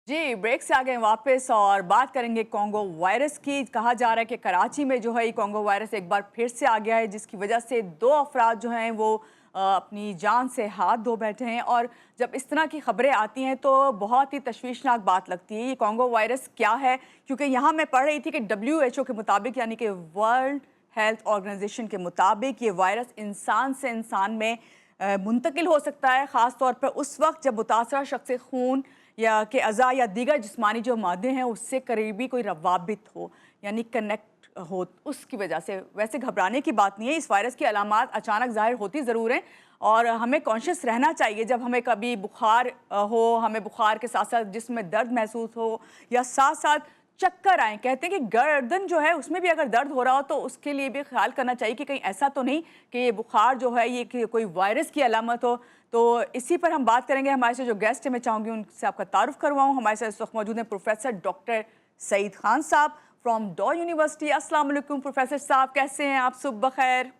जी, break से आ गए वापस और बात करेंगे कोंगो वायरस की। कहा जा रहा है कि कराची में जो है ये कोंगो वायरस एक बार फिर से आ गया है, जिसकी वजह से 2 अफराद जो हैं वो अपनी जान से हाथ धो बैठे हैं। और जब इस तरह की खबरें आती हैं तो बहुत ही तशवीशनाक बात लगती है। ये कोंगो वायरस क्या है? क्योंकि यहाँ मैं पढ़ रही थी कि WHO के मुताबिक, यानी कि वर्ल्ड हेल्थ ऑर्गेनाइजेशन के मुताबिक, ये वायरस इंसान से इंसान में मुंतकिल हो सकता है, ख़ास तौर पर उस वक्त जब मुतासरा शख्स से खून या के अज़ा या दीगर जिस्मानी जो मादे हैं उससे करीबी कोई रवाबित हो, यानी कनेक्ट हो, उसकी वजह से। वैसे घबराने की बात नहीं है, इस वायरस की अलामात अचानक ज़ाहिर होती ज़रूर हैं और हमें कॉन्शियस रहना चाहिए। जब हमें कभी बुखार हो, हमें बुखार के साथ साथ जिस्म में दर्द महसूस हो या साथ साथ चक्कर आए, कहते हैं कि गर्दन जो है उसमें भी अगर दर्द हो रहा हो तो उसके लिए भी ख्याल करना चाहिए कि कहीं ऐसा तो नहीं कि ये बुखार जो है ये कि कोई वायरस की अलामत हो। तो इसी पर हम बात करेंगे। हमारे से जो गेस्ट है मैं चाहूँगी उनसे आपका तारुफ करवाऊँ। हमारे साथ इस वक्त मौजूद हैं प्रोफेसर डॉक्टर सईद खान साहब फ्रॉम डॉ यूनिवर्सिटी। अस्सलाम वालेकुम प्रोफेसर साहब, कैसे हैं आप? सुबह खैर।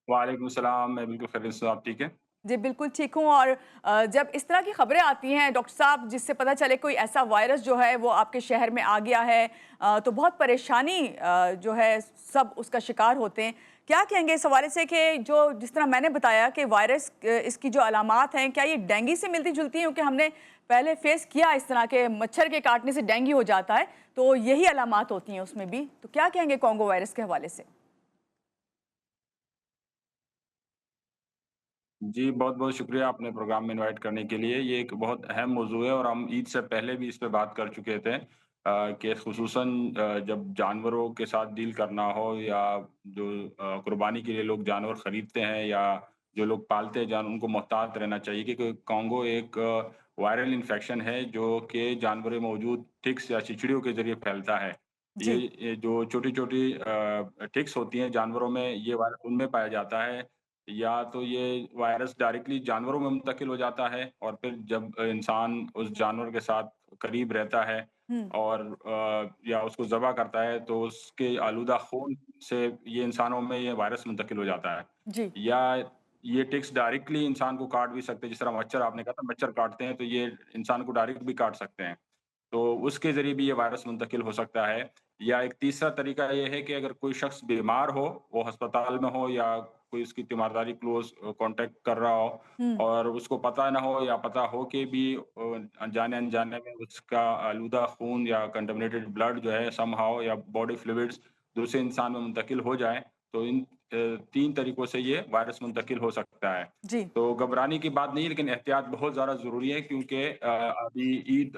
वालेकुम सलाम, मैं बिल्कुल खैरियत से हूँ, आप ठीक हैं? जी, बिल्कुल ठीक हूँ। और जब इस तरह की खबरें आती हैं डॉक्टर साहब, जिससे पता चले कोई ऐसा वायरस जो है वो आपके शहर में आ गया है, तो बहुत परेशानी जो है सब उसका शिकार होते हैं। क्या कहेंगे इस हवाले से कि जो जिस तरह मैंने बताया कि वायरस इसकी जो अलामात हैं, क्या ये डेंगू से मिलती-जुलती हैं? क्योंकि हमने पहले फेस किया इस तरह के मच्छर के काटने से डेंगू हो जाता है, तो यही अलामात होती हैं उसमें भी। तो क्या कहेंगे कोंगो वायरस के हवाले से? जी, बहुत-बहुत शुक्रिया आपने प्रोग्राम में इनवाइट करने के लिए। ये एक बहुत अहम मौज़ू है और हम ईद से पहले भी इस पे बात कर चुके थे कि ख़ुसूसन जब जानवरों के साथ डील करना हो या जो कुर्बानी के लिए लोग जानवर खरीदते हैं या जो लोग पालते हैं उनको मोहतात रहना चाहिए क्योंकि कॉन्गो एक वायरल इन्फेक्शन है जो कि जानवरों में मौजूद टिक्स या चिचड़ियों के ज़रिए फैलता है। जी। ये जो छोटी-छोटी टिक्स होती हैं जानवरों में, ये वायरस उनमें पाया जाता है या तो ये वायरस डायरेक्टली जानवरों में मुंतकिल हो जाता है और फिर जब इंसान उस जानवर के साथ करीब रहता है हुँ। और या उसको ज़बह करता है तो उसके आलूदा खून से ये इंसानों में ये वायरस मुंतकिल हो जाता है। जी। या ये टिक्स डायरेक्टली इंसान को काट भी सकते हैं, जिस तरह मच्छर आपने कहा था मच्छर काटते हैं तो ये इंसान को डायरेक्ट भी काट सकते हैं। तो उसके ज़रिए भी ये वायरस मुंतकिल हो सकता है। या एक तीसरा तरीका ये है कि अगर कोई शख़्स बीमार हो, वो अस्पताल में हो या कोई उसकी तीमारदारी क्लोज़ कॉन्टैक्ट कर रहा हो हुँ। और उसको पता ना हो या पता हो के भी जाने-अनजाने में उसका आलूदा खून या कंटामिनेटेड ब्लड जो है समहाउ या बॉडी फ्लूइड्स दूसरे इंसान में मुंतकिल हो जाए, तो इन 3 तरीकों से ये वायरस मुंतकिल हो सकता है। जी। तो घबराने की बात नहीं है, लेकिन एहतियात बहुत ज़्यादा ज़रूरी है क्योंकि अभी ईद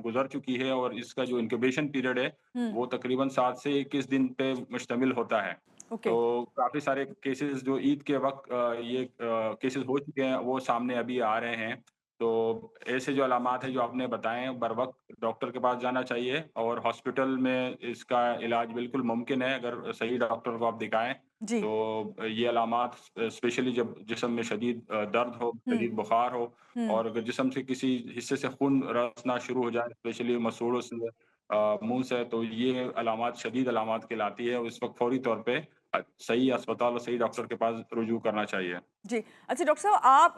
गुज़र चुकी है और इसका जो इंक्यूबेशन पीरियड है, हुँ। वो तकरीबन 7 से 21 दिन पे मुश्तमिल होता है। ओके। तो काफ़ी सारे केसेज़ जो ईद के वक़्त ये केसेज़ हो चुके हैं, वो सामने अभी आ रहे हैं। तो ऐसे जो अलामात हैं, जो आपने बताए हैं, बरवक़्त डॉक्टर के पास जाना चाहिए और हॉस्पिटल में इसका इलाज बिल्कुल मुमकिन है, अगर सही डॉक्टर को आप दिखाएँ। जी। तो ये अलामात स्पेशली जब जिस्म में शदीद दर्द हो, हुँ। शदीद बुखार हो हुँ। और अगर जिस्म से किसी हिस्से से खून रसना शुरू हो जाए, स्पेशली मसूड़ों से मुँह से, तो ये अलामात शदीद अलामात कहलाती है और इस वक़्त फ़ौरी तौर पे सही अस्पताल और सही डॉक्टर के पास रुजू करना चाहिए। जी। अच्छा डॉक्टर साहब, आप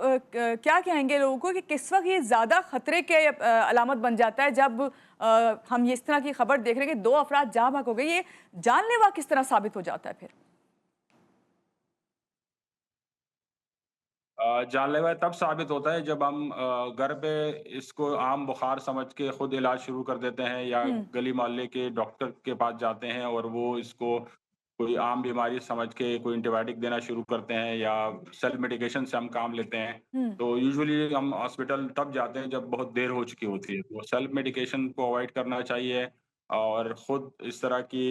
क्या कहेंगे लोगों को कि किस वक़्त ये ज़्यादा खतरे के अलामत बन जाता है, जब हम ये इस तरह की खबर देख रहे हैं कि 2 अफ़राद जहाँ भाग हो गए, ये जानलेवा किस तरह साबित हो जाता है फिर? जानलेवा तब साबित होता है जब हम घर पे इसको आम बुखार समझ के खुद इलाज शुरू कर देते हैं या हुँ। गली मोहल्ले के डॉक्टर के पास जाते हैं और वो इसको कोई आम बीमारी समझ के कोई एंटीबायोटिक देना शुरू करते हैं या सेल्फ मेडिकेशन से हम काम लेते हैं। हुँ। तो यूजुअली हम हॉस्पिटल तब जाते हैं जब बहुत देर हो चुकी होती है। तो सेल्फ मेडिकेशन को अवॉइड करना चाहिए और खुद इस तरह की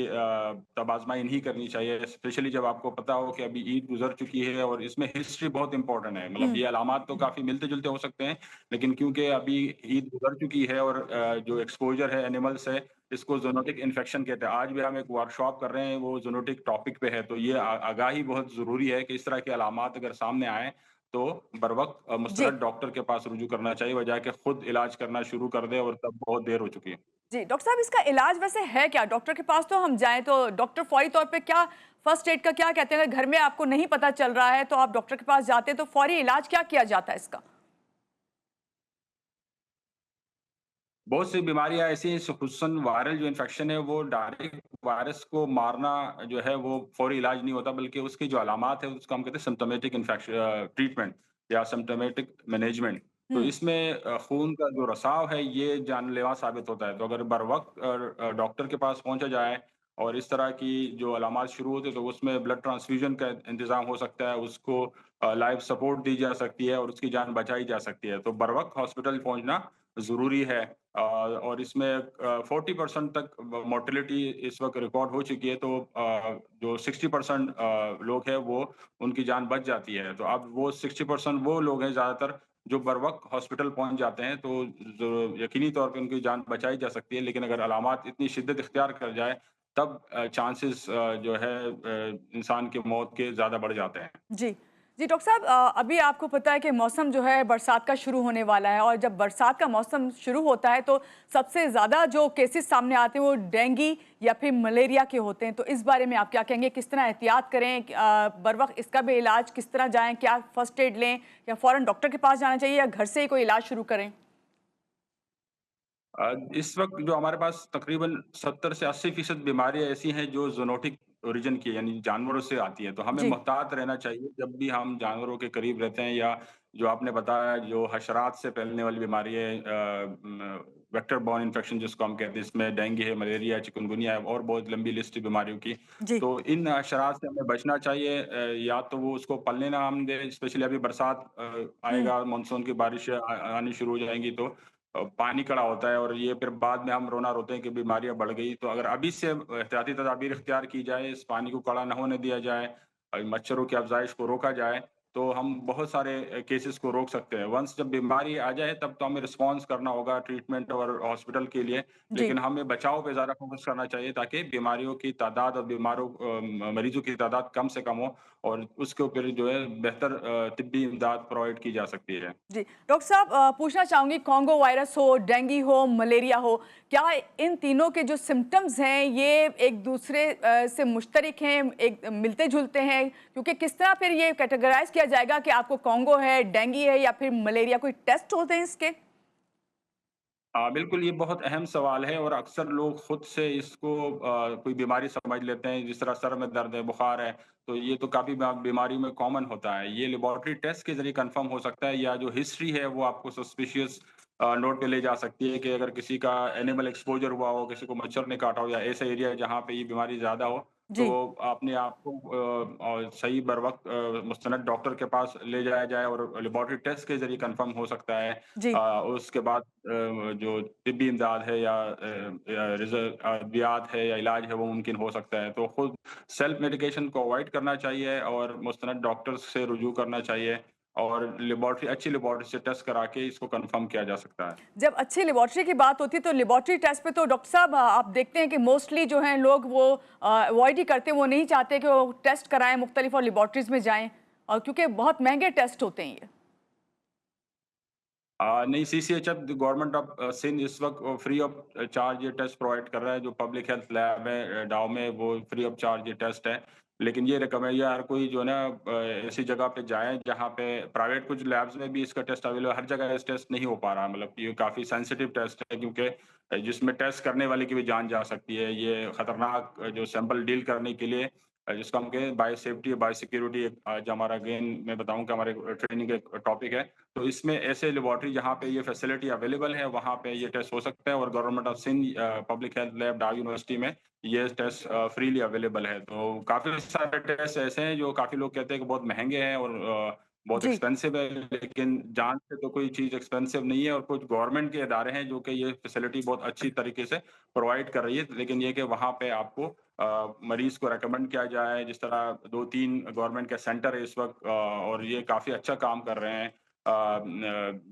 तब-आज़माई नहीं करनी चाहिए, स्पेशली जब आपको पता हो कि अभी ईद गुज़र चुकी है और इसमें हिस्ट्री बहुत इम्पोर्टेंट है। मतलब हुँ। ये अलामात तो काफ़ी मिलते-जुलते हो सकते हैं, लेकिन क्योंकि अभी ईद गुज़र चुकी है और जो एक्सपोज़र है एनिमल से, इसको ज़ूनोटिक इन्फेक्शन कहते हैं। आज भी हम एक वर्कशॉप कर रहे हैं, वो ज़ूनोटिक टॉपिक पे है, तो ये आगाही बहुत ज़रूरी है कि इस तरह के अलामात अगर सामने आएँ, तो बरवक़्त जी। मुस्तरद डॉक्टर के पास रुजू करना चाहिए, बजाए कि खुद इलाज करना शुरू कर दें और तब बहुत देर हो चुकी है। जी, डॉक्टर साहब, इसका इलाज वैसे है क्या? डॉक्टर के पास तो हम जाएँ तो डॉक्टर फ़ौरी तौर पे क्या फ़र्स्ट एड का क्या कहते हैं? अगर घर में आपको नहीं पता चल रहा है तो आप डॉक्टर के पास जाते हैं तो फ़ौरी इलाज क्या किया जाता है इसका? बहुत सी बीमारियाँ ऐसी हैं, खुसूसन वायरल जो इन्फेक्शन है, वो डायरेक्ट वायरस को मारना जो है, वो फ़ौरी इलाज नहीं होता, बल्कि उसकी जो अलामात है, उसको हम कहते हैं सिम्प्टोमेटिक ट्रीटमेंट या सिम्प्टोमेटिक मैनेजमेंट। तो हुँ, इसमें खून का जो रिसाव है, ये जानलेवा साबित होता है। तो अगर बरवक़्त डॉक्टर के पास पहुँचा जाए और इस तरह की जो अलामात शुरू होते हैं, तो उसमें ब्लड ट्रांसफ्यूज़न का इंतज़ाम हो सकता है, उसको लाइफ़ सपोर्ट दी जा सकती है और उसकी जान बचाई जा सकती है। तो बरवक़्त हॉस्पिटल पहुँचना ज़रूरी है। और इसमें 40% तक मोर्टेलिटी इस वक़्त रिकॉर्ड हो चुकी है, तो जो 60% लोग हैं, वो उनकी जान बच जाती है। तो अब वो 60% वो लोग हैं ज़्यादातर जो बरवक़्त हॉस्पिटल पहुँच जाते हैं, तो जो यकीनी तौर पे उनकी जान बचाई जा सकती है। लेकिन अगर अलामात इतनी शिद्दत इख्तियार कर जाए, तब चांसेस जो है इंसान की मौत के ज़्यादा बढ़ जाते हैं। जी। जी, डॉक्टर साहब अभी आपको पता है कि मौसम जो है बरसात का शुरू होने वाला है और जब बरसात का मौसम शुरू होता है तो सबसे ज़्यादा जो केसेस सामने आते हैं वो डेंगू या फिर मलेरिया के होते हैं। तो इस बारे में आप क्या कहेंगे? किस तरह एहतियात करें? बर वक़्त इसका भी इलाज किस तरह जाएँ? क्या फर्स्ट एड लें या फ़ौरन डॉक्टर के पास जाना चाहिए या घर से ही कोई इलाज शुरू करें? इस वक़्त जो हमारे पास तकरीबन 70 से 80% बीमारियाँ ऐसी हैं जो ज़ूनोटिक ओरिजिन की है, यानी जानवरों से आती हैं। तो हमें जी। मुहतात रहना चाहिए जब भी हम जानवरों के करीब रहते हैं, या जो आपने बताया जो हशरात से फैलने वाली बीमारी है, वेक्टर बॉर्न इन्फेक्शन जिसको हम कहते हैं, इसमें डेंगू है, मलेरिया, चिकनगुनिया है और बहुत लंबी लिस्ट है बीमारियों की। जी। तो इन हशरात से हमें बचना चाहिए, या तो वो उसको पलने ना हम दें, स्पेशली अभी बरसात हुँ। आएगा, मानसून की बारिशें आनी शुरू हो जाएँगी, तो पानी खड़ा होता है और ये फिर बाद में हम रोना रोते हैं कि बीमारियाँ बढ़ गई। तो अगर अभी से एहतियाती तदाबीर इख्तियार की जाए, इस पानी को खड़ा ना होने दिया जाए, मच्छरों की अफ़ज़ाइश को रोका जाए, तो हम बहुत सारे केसेज़ को रोक सकते हैं। वन्स जब बीमारी आ जाए, तब तो हमें रिस्पॉन्स करना होगा ट्रीटमेंट और हॉस्पिटल के लिए, जी। लेकिन हमें बचाव पे ज़्यादा फ़ोकस करना चाहिए, ताकि बीमारियों की तादाद और मरीज़ों की तादाद कम से कम हो और उसके ऊपर जो है बेहतर तिब्बी इमदाद प्रोवाइड की जा सकती है। जी। डॉक्टर साहब पूछना चाहूँगी कॉन्गो वायरस हो, डेंगू हो, मलेरिया हो, क्या इन तीनों के जो सिम्पटम्स हैं ये एक-दूसरे से मुश्तरक हैं, एक मिलते-जुलते हैं? क्योंकि किस तरह फिर ये कैटेगराइज़ किया जाएगा कि आपको कॉन्गो है, डेंगू है या फिर मलेरिया? कोई टेस्ट होते हैं इसके? बिल्कुल, ये बहुत अहम सवाल है और अक्सर लोग खुद से इसको कोई बीमारी समझ लेते हैं, जिस तरह सर में दर्द है, बुखार है, तो ये तो काफ़ी बीमारियों में कॉमन होता है। ये लेबॉरेटरी टेस्ट के ज़रिए कन्फर्म हो सकता है, या जो हिस्ट्री है वो आपको सस्पिशियस नोट पे ले जा सकती है कि अगर किसी का एनिमल एक्सपोज़र हुआ हो, किसी को मच्छर ने काटा हो या ऐसा एरिया है जहाँ पे ये बीमारी ज़्यादा हो, तो जी, अपने आप को सही बर वक़्त मुस्तनद डॉक्टर के पास ले जाया जाए और लेबॉरेटरी टेस्ट के ज़रिए कन्फर्म हो सकता है। जी। उसके बाद जो तिब्बी इमदाद है या अद्वियात है या इलाज है, वो मुमकिन हो सकता है। तो खुद सेल्फ मेडिकेशन को अवॉइड करना चाहिए और मुस्तनद डॉक्टर्स से रुजू करना चाहिए, और अच्छी लेबॉरेटरी से टेस्ट करा के इसको कन्फर्म किया जा सकता है। जब अच्छी लेबॉरेटरी की बात होती है तो लेबॉरेटरी टेस्ट पे तो डॉक्टर साहब आप देखते हैं कि मोस्टली जो हैं लोग वो अवॉइड ही करते हैं, वो नहीं चाहते कि वो टेस्ट कराएँ मुख्तलिफ और लेबॉरेटरीज़ में जाएँ और क्योंकि बहुत महँगे टेस्ट होते हैं ये। नहीं, सीसीएचएफ गवर्नमेंट ऑफ सिंध इस वक़्त फ्री ऑफ चार्ज ये टेस्ट प्रोवाइड कर रहा है, जो पब्लिक हेल्थ लैब है डाव में, वो फ्री ऑफ चार्ज ये टेस्ट है। लेकिन ये रिकमेंड या हर कोई जो है ना ऐसी जगह पे जाए जहाँ पे प्राइवेट कुछ लैब्स में भी इसका टेस्ट अवेलेबल है, हर जगह ये टेस्ट नहीं हो पा रहा है। मतलब ये काफ़ी सेंसिटिव टेस्ट है, क्योंकि जिसमें टेस्ट करने वाले की भी जान जा सकती है। ये खतरनाक जो सैंपल डील करने के लिए जिसको हम कहें बायो सेफ्टी, बायो सिक्योरिटी, आज हमारा अगेन मैं बताऊँ कि हमारे ट्रेनिंग का एक टॉपिक है। तो इसमें ऐसे लेबॉरेटरी जहाँ पे ये फैसिलिटी अवेलेबल है, वहाँ पे ये टेस्ट हो सकता है, और government of Sindh public health lab Dow university में ये टेस्ट फ्रीली अवेलेबल है। तो काफ़ी सारे टेस्ट ऐसे हैं जो काफ़ी लोग कहते हैं कि बहुत महँगे हैं और बहुत जी। एक्सपेंसिव है, लेकिन जान से तो कोई चीज़ एक्सपेंसिव नहीं है, और कुछ गवर्नमेंट के इदारे हैं जो कि ये फैसिलिटी बहुत अच्छी तरीके से प्रोवाइड कर रही है। लेकिन ये कि वहाँ पे आपको मरीज़ को रिकमेंड किया जाए, जिस तरह 2-3 गवर्नमेंट के सेंटर है इस वक़्त, और ये काफ़ी अच्छा काम कर रहे हैं।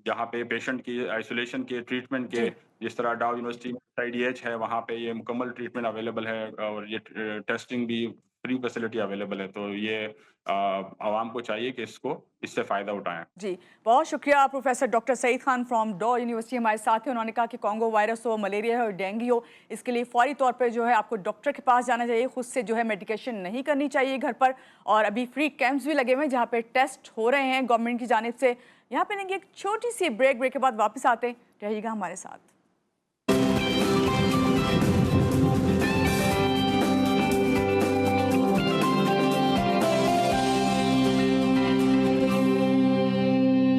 जहाँ पे पेशेंट की आइसोलेशन के, ट्रीटमेंट के, जी। जिस तरह डाव यूनिवर्सिटी में SIDH है, वहाँ पे ये मुकम्मल ट्रीटमेंट अवेलेबल है, और ये टेस्टिंग भी फ्री फैसिलिटी अवेलेबल है। तो ये आवाम को चाहिए कि इससे फ़ायदा उठाएँ। जी, बहुत शुक्रिया professor doctor Saeed Khan from Dow university हमारे साथ हैं। उन्होंने कहा कि कॉन्गो वायरस हो, मलेरिया हो, डेंगू हो, इसके लिए फ़ौरी तौर पे जो है आपको डॉक्टर के पास जाना चाहिए, खुद से जो है मेडिकेशन नहीं करनी चाहिए घर पर और अभी फ्री कैंप्स भी लगे हुए हैं जहाँ पे टेस्ट हो रहे हैं गवर्नमेंट की जानिब से। यहाँ पे लेंगे एक छोटी-सी ब्रेक के बाद वापस आते हैं, रहिएगा हमारे साथ।